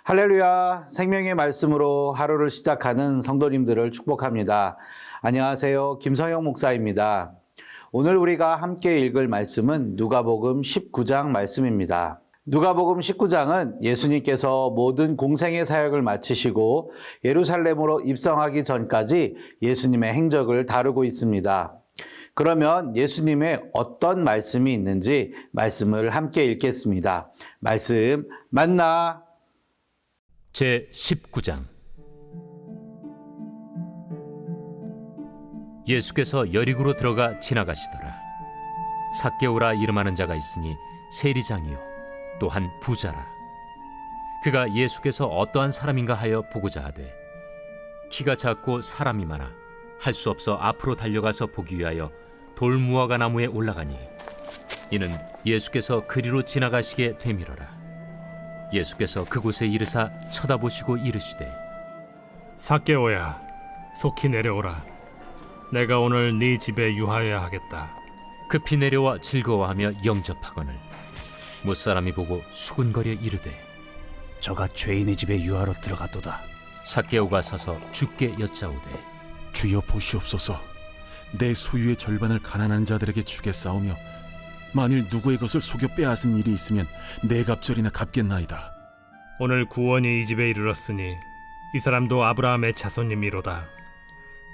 할렐루야, 생명의 말씀으로 하루를 시작하는 성도님들을 축복합니다. 안녕하세요. 김성영 목사입니다. 오늘 우리가 함께 읽을 말씀은 누가복음 19장 말씀입니다. 누가복음 19장은 예수님께서 모든 공생의 사역을 마치시고 예루살렘으로 입성하기 전까지 예수님의 행적을 다루고 있습니다. 그러면 예수님의 어떤 말씀이 있는지 말씀을 함께 읽겠습니다. 말씀 만나. 제19장. 예수께서 여리고로 들어가 지나가시더라. 삭개오라 이름하는 자가 있으니 세리장이요 또한 부자라. 그가 예수께서 어떠한 사람인가 하여 보고자 하되 키가 작고 사람이 많아 할 수 없어 앞으로 달려가서 보기 위하여 돌무화과 나무에 올라가니 이는 예수께서 그리로 지나가시게 되밀어라. 예수께서 그곳에 이르사 쳐다보시고 이르시되 삭개오야, 속히 내려오라. 내가 오늘 네 집에 유하여야 하겠다. 급히 내려와 즐거워하며 영접하거늘 못사람이 보고 수군거려 이르되 저가 죄인의 집에 유하러 들어갔도다. 삭개오가 서서 주께 여짜오되 주여 보시옵소서. 내 소유의 절반을 가난한 자들에게 주겠사오며 만일 누구의 것을 속여 빼앗은 일이 있으면 네 갑절이나 갚겠나이다. 오늘 구원이 이 집에 이르렀으니 이 사람도 아브라함의 자손님이로다.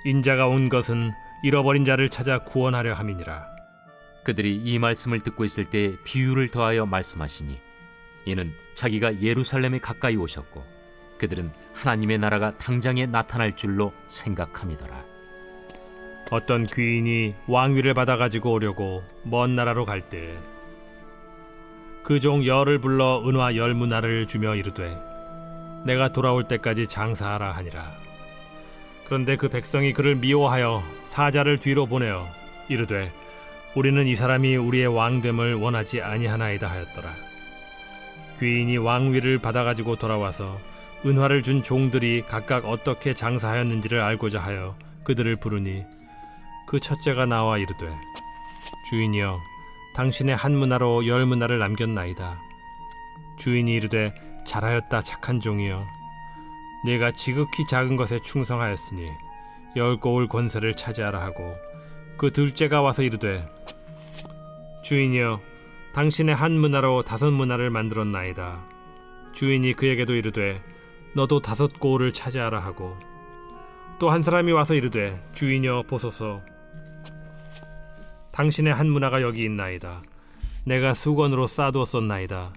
인자가 온 것은 잃어버린 자를 찾아 구원하려 함이니라. 그들이 이 말씀을 듣고 있을 때 비유를 더하여 말씀하시니 이는 자기가 예루살렘에 가까이 오셨고 그들은 하나님의 나라가 당장에 나타날 줄로 생각함이더라. 어떤 귀인이 왕위를 받아가지고 오려고 먼 나라로 갈 때 그 종 열을 불러 은화 10문화를 주며 이르되 내가 돌아올 때까지 장사하라 하니라. 그런데 그 백성이 그를 미워하여 사자를 뒤로 보내어 이르되 우리는 이 사람이 우리의 왕됨을 원하지 아니하나이다 하였더라. 귀인이 왕위를 받아가지고 돌아와서 은화를 준 종들이 각각 어떻게 장사하였는지를 알고자 하여 그들을 부르니 그 첫째가 나와 이르되 주인이여, 당신의 한 문화로 10문화를 남겼나이다. 주인이 이르되 잘하였다 착한 종이여, 네가 지극히 작은 것에 충성하였으니 10고을 권세를 차지하라 하고 그 둘째가 와서 이르되 주인이여, 당신의 한 문화로 5문화를 만들었나이다. 주인이 그에게도 이르되 너도 5고을을 차지하라 하고 또 한 사람이 와서 이르되 주인이여 보소서, 당신의 한 문화가 여기 있나이다. 내가 수건으로 싸두었었나이다.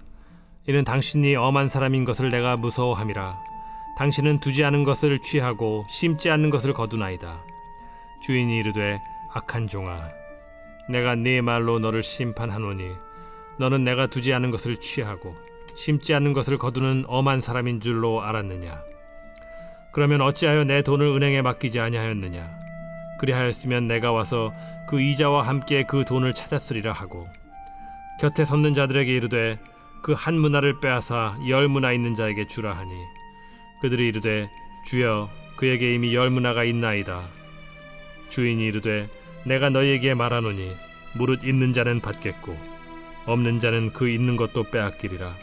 이는 당신이 엄한 사람인 것을 내가 무서워함이라. 당신은 두지 않은 것을 취하고 심지 않는 것을 거두나이다. 주인이 이르되 악한 종아, 내가 네 말로 너를 심판하노니 너는 내가 두지 않은 것을 취하고 심지 않는 것을 거두는 엄한 사람인 줄로 알았느냐? 그러면 어찌하여 내 돈을 은행에 맡기지 아니하였느냐? 그리하였으면 내가 와서 그 이자와 함께 그 돈을 찾았으리라 하고 곁에 섰는 자들에게 이르되 그 한 문화를 빼앗아 10문화 있는 자에게 주라 하니 그들이 이르되 주여, 그에게 이미 10문화가 있나이다. 주인이 이르되 내가 너희에게 말하노니 무릇 있는 자는 받겠고 없는 자는 그 있는 것도 빼앗기리라.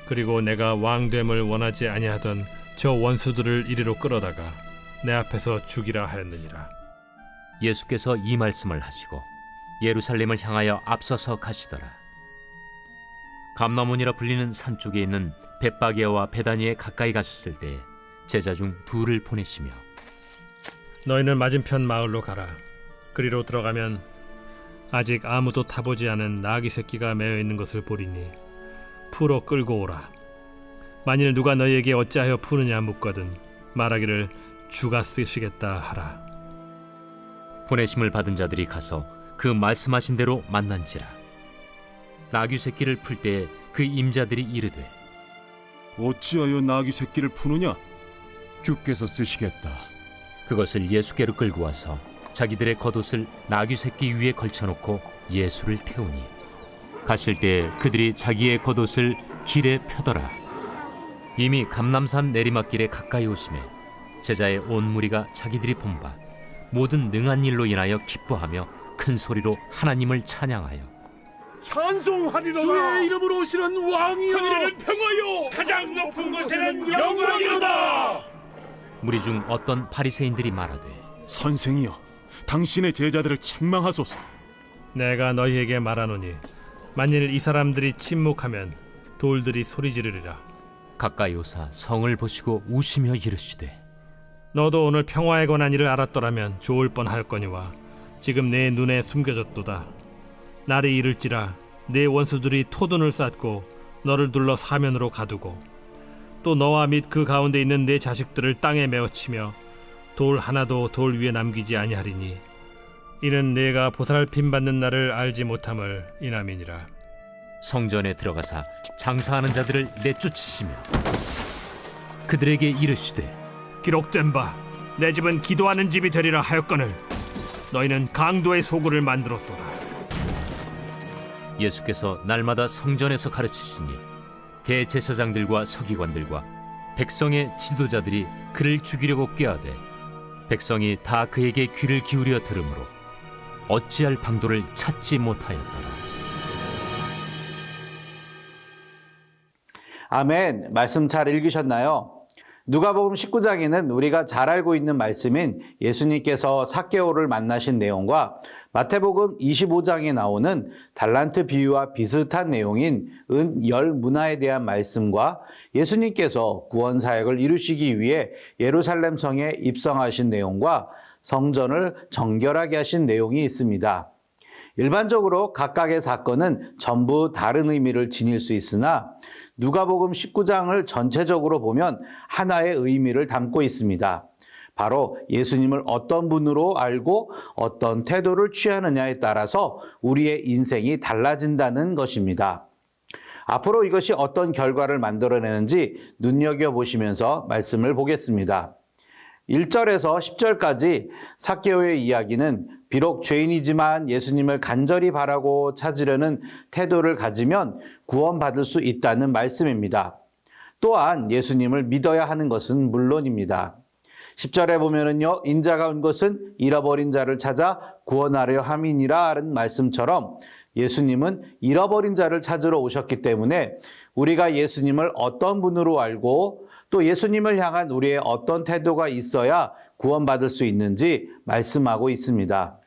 그리고 내가 왕됨을 원하지 아니하던 저 원수들을 이리로 끌어다가 내 앞에서 죽이라 하였느니라. 예수께서 이 말씀을 하시고 예루살렘을 향하여 앞서서 가시더라. 감나몬이라 불리는 산 쪽에 있는 벳바게와 베다니에 가까이 가셨을 때 제자 중 둘을 보내시며 너희는 맞은편 마을로 가라. 그리로 들어가면 아직 아무도 타보지 않은 나귀 새끼가 매어 있는 것을 보리니 풀어 끌고 오라. 만일 누가 너희에게 어찌하여 푸느냐 묻거든 말하기를 주가 쓰시겠다 하라. 보내심을 받은 자들이 가서 그 말씀하신 대로 만난지라. 나귀 새끼를 풀 때에 그 임자들이 이르되 어찌하여 나귀 새끼를 푸느냐? 주께서 쓰시겠다. 그것을 예수께로 끌고 와서 자기들의 겉옷을 나귀 새끼 위에 걸쳐놓고 예수를 태우니 가실 때 그들이 자기의 겉옷을 길에 펴더라. 이미 감람산 내리막길에 가까이 오심에 제자의 온 무리가 자기들이 본 바 모든 능한 일로 인하여 기뻐하며 큰 소리로 하나님을 찬양하여 찬송하리로다. 주의 이름으로 오시는 왕이여. 하늘에는 평화요, 가장 높은 곳에는 영광이로다. 무리 중 어떤 바리새인들이 말하되 선생이여, 당신의 제자들을 책망하소서. 내가 너희에게 말하노니 만일 이 사람들이 침묵하면 돌들이 소리 지르리라. 가까이 오사 성을 보시고 우시며 이르시되 너도 오늘 평화에 관한 일을 알았더라면 좋을 뻔하였거니와 지금 내 눈에 숨겨졌도다. 날이 이를지라 내 원수들이 토둔을 쌓고 너를 둘러 사면으로 가두고 또 너와 및 그 가운데 있는 내 자식들을 땅에 메어치며 돌 하나도 돌 위에 남기지 아니하리니 이는 내가 보살핌 받는 날을 알지 못함을 인함이니라. 성전에 들어가사 장사하는 자들을 내쫓으시며 그들에게 이르시되 기록된 바 내 집은 기도하는 집이 되리라 하였거늘 너희는 강도의 소굴을 만들었도다. 예수께서 날마다 성전에서 가르치시니 대제사장들과 서기관들과 백성의 지도자들이 그를 죽이려고 꾀하되 백성이 다 그에게 귀를 기울여 들으므로 어찌할 방도를 찾지 못하였더라. 아멘. 말씀 잘 읽으셨나요? 누가복음 19장에는 우리가 잘 알고 있는 말씀인 예수님께서 삭개오를 만나신 내용과 마태복음 25장에 나오는 달란트 비유와 비슷한 내용인 은 열 문화에 대한 말씀과 예수님께서 구원 사역을 이루시기 위해 예루살렘 성에 입성하신 내용과 성전을 정결하게 하신 내용이 있습니다. 일반적으로 각각의 사건은 전부 다른 의미를 지닐 수 있으나 누가복음 19장을 전체적으로 보면 하나의 의미를 담고 있습니다. 바로 예수님을 어떤 분으로 알고 어떤 태도를 취하느냐에 따라서 우리의 인생이 달라진다는 것입니다. 앞으로 이것이 어떤 결과를 만들어내는지 눈여겨보시면서 말씀을 보겠습니다. 1절에서 10절까지 삭개오의 이야기는 비록 죄인이지만 예수님을 간절히 바라고 찾으려는 태도를 가지면 구원받을 수 있다는 말씀입니다. 또한 예수님을 믿어야 하는 것은 물론입니다. 10절에 보면은요, 인자가 온 것은 잃어버린 자를 찾아 구원하려 함이니라 하는 말씀처럼 예수님은 잃어버린 자를 찾으러 오셨기 때문에 우리가 예수님을 어떤 분으로 알고 또 예수님을 향한 우리의 어떤 태도가 있어야 구원받을 수 있는지 말씀하고 있습니다.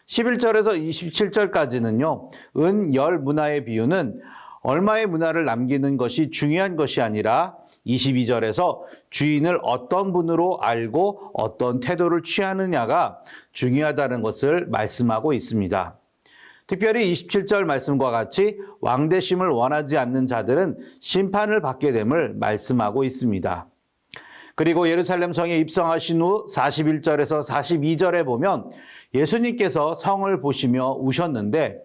11절에서 27절까지는요, 은, 열 문화의 비유는 얼마의 문화를 남기는 것이 중요한 것이 아니라 22절에서 주인을 어떤 분으로 알고 어떤 태도를 취하느냐가 중요하다는 것을 말씀하고 있습니다. 특별히 27절 말씀과 같이 왕대심을 원하지 않는 자들은 심판을 받게 됨을 말씀하고 있습니다. 그리고 예루살렘 성에 입성하신 후 41절에서 42절에 보면 예수님께서 성을 보시며 우셨는데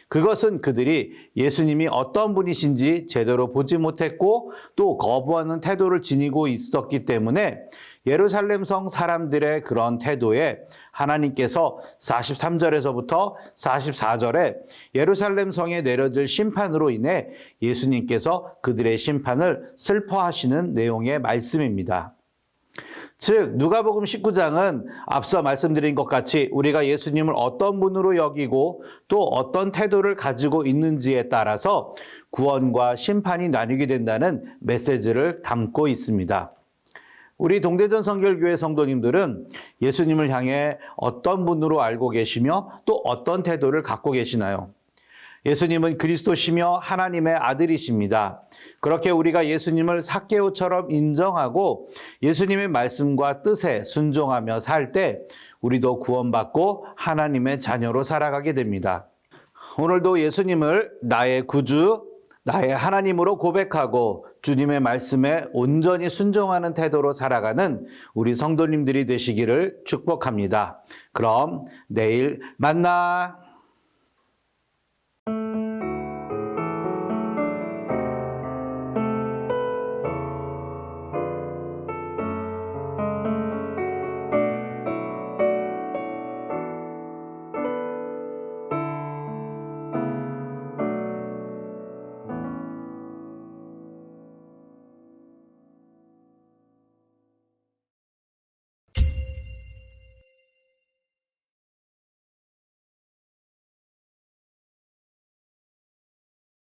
그것은 그들이 예수님이 어떤 분이신지 제대로 보지 못했고 또 거부하는 태도를 지니고 있었기 때문에 예루살렘 성 사람들의 그런 태도에 하나님께서 43절에서부터 44절에 예루살렘 성에 내려질 심판으로 인해 예수님께서 그들의 심판을 슬퍼하시는 내용의 말씀입니다. 즉 누가복음 19장은 앞서 말씀드린 것 같이 우리가 예수님을 어떤 분으로 여기고 또 어떤 태도를 가지고 있는지에 따라서 구원과 심판이 나뉘게 된다는 메시지를 담고 있습니다. 우리 동대전 성결교회 성도님들은 예수님을 향해 어떤 분으로 알고 계시며 또 어떤 태도를 갖고 계시나요? 예수님은 그리스도시며 하나님의 아들이십니다. 그렇게 우리가 예수님을 삭개오처럼 인정하고 예수님의 말씀과 뜻에 순종하며 살 때 우리도 구원받고 하나님의 자녀로 살아가게 됩니다. 오늘도 예수님을 나의 구주, 나의 하나님으로 고백하고 주님의 말씀에 온전히 순종하는 태도로 살아가는 우리 성도님들이 되시기를 축복합니다. 그럼 내일 만나.